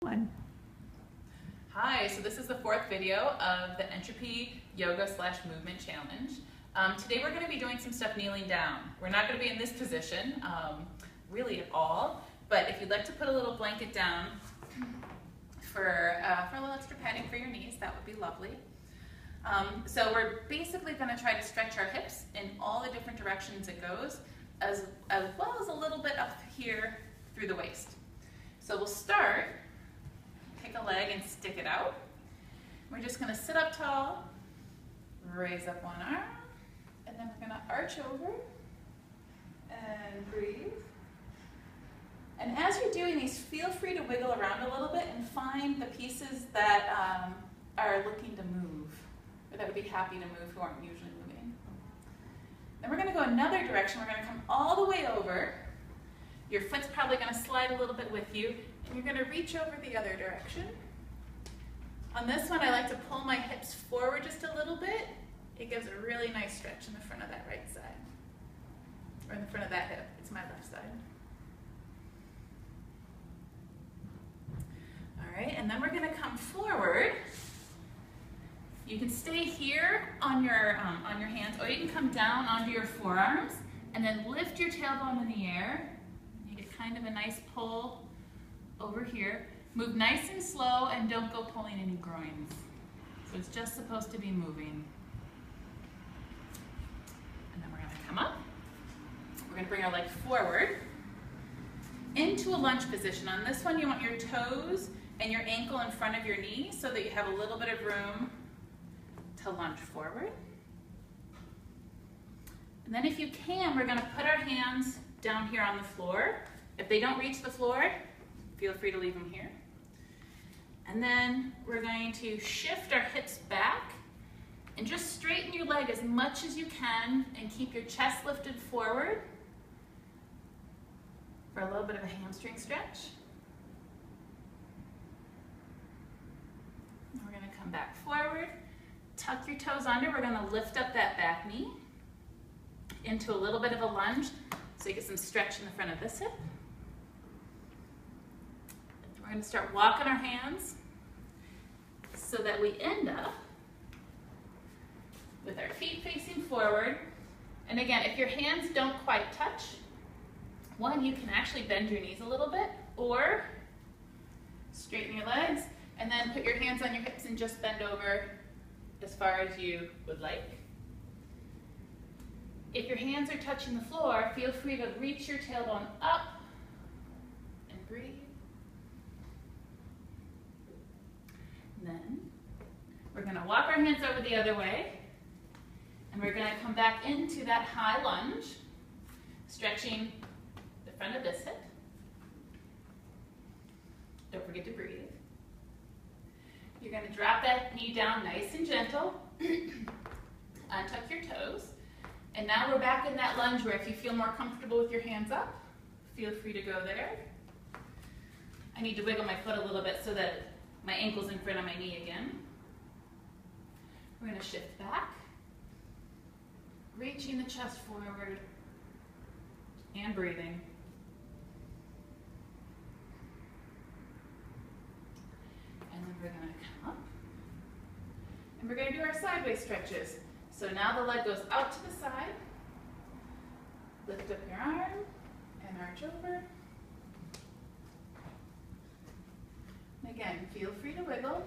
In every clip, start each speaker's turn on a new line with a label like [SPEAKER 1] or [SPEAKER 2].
[SPEAKER 1] one.
[SPEAKER 2] Hi, so this is the fourth video of the Entropy Yoga / Movement Challenge. Today we're going to be doing some stuff kneeling down. We're not going to be in this position really at all, but if you'd like to put a little blanket down for a little extra padding for your knees, that would be lovely. So we're basically going to try to stretch our hips in all the different directions it goes, as well as a little bit up here through the waist. So we'll start, take a leg and stick it out. We're just going to sit up tall, raise up one arm, and then we're going to arch over and breathe. And as you're doing these, feel free to wiggle around a little bit and find the pieces that are looking to move, or that would be happy to move who aren't usually moving. Then we're going to go another direction. We're going to come all the way over. Your foot's probably going to slide a little bit with you, and you're going to reach over the other direction. On this one, I like to pull my hips forward just a little bit. It gives a really nice stretch in the front of that right side, or in the front of that hip. It's my left side. All right, and then we're going to come forward. You can stay here on your hands, or you can come down onto your forearms, and then lift your tailbone in the air. You get kind of a nice pull over here. Move nice and slow, and don't go pulling any groins. So it's just supposed to be moving. And then we're going to come up. We're going to bring our leg forward into a lunge position. On this one, you want your toes and your ankle in front of your knee so that you have a little bit of room to lunge forward. And then if you can, we're going to put our hands down here on the floor. If they don't reach the floor, feel free to leave them here. And then we're going to shift our hips back and just straighten your leg as much as you can and keep your chest lifted forward for a little bit of a hamstring stretch. And we're going to come back forward, tuck your toes under. We're going to lift up that back knee into a little bit of a lunge so you get some stretch in the front of this hip. We're going to start walking our hands so that we end up with our feet facing forward. And again, if your hands don't quite touch, one, you can actually bend your knees a little bit, or straighten your legs, and then put your hands on your hips and just bend over as far as you would like. If your hands are touching the floor, feel free to reach your tailbone up and breathe. Then we're going to walk our hands over the other way, and we're going to come back into that high lunge, stretching the front of this hip. Don't forget to breathe. You're going to drop that knee down nice and gentle, untuck your toes, and now we're back in that lunge where if you feel more comfortable with your hands up, feel free to go there. I need to wiggle my foot a little bit so that my ankle's in front of my knee again. We're going to shift back, reaching the chest forward, and breathing. And then we're going to come up, and we're going to do our sideways stretches. So now the leg goes out to the side, lift up your arm, and arch over. Again, feel free to wiggle.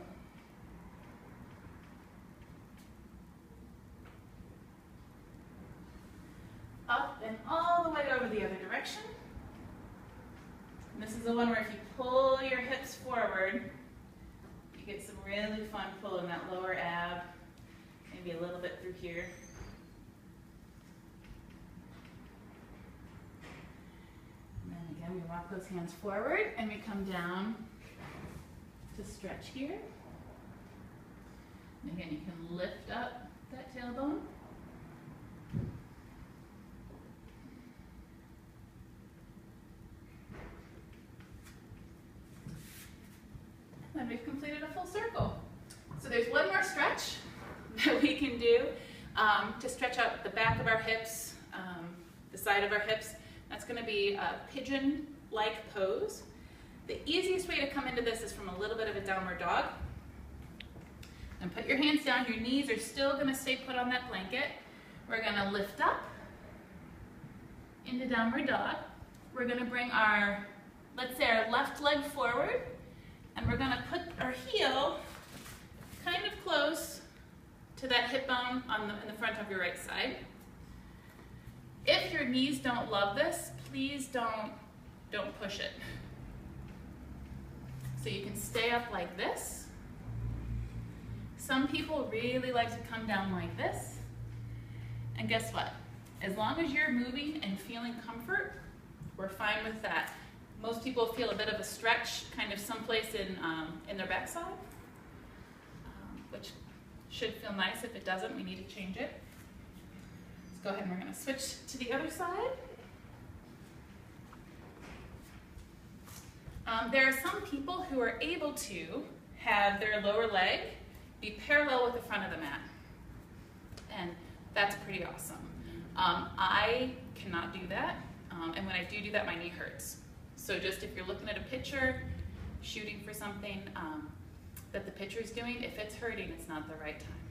[SPEAKER 2] Up and all the way over the other direction. And this is the one where if you pull your hips forward, you get some really fun pull in that lower ab, maybe a little bit through here. And then again, we walk those hands forward and we come down to stretch here. And again, you can lift up that tailbone. And we've completed a full circle. So there's one more stretch that we can do to stretch out the back of our hips, the side of our hips. That's going to be a pigeon-like pose. The easiest way to come into this is from a downward dog. And put your hands down. Your knees are still going to stay put on that blanket. We're going to lift up into downward dog. We're going to bring our, let's say, our left leg forward, and we're going to put our heel kind of close to that hip bone in the front of your right side. If your knees don't love this, please don't push it. So you can stay up like this. Some people really like to come down like this. And guess what? As long as you're moving and feeling comfort, we're fine with that. Most people feel a bit of a stretch kind of someplace in their backside, which should feel nice. If it doesn't, we need to change it. Let's go ahead and we're going to switch to the other side. There are some people who are able to have their lower leg be parallel with the front of the mat. And that's pretty awesome. I cannot do that. And when I do that, my knee hurts. So just if you're looking at a picture, shooting for something that the picture is doing, if it's hurting, it's not the right time.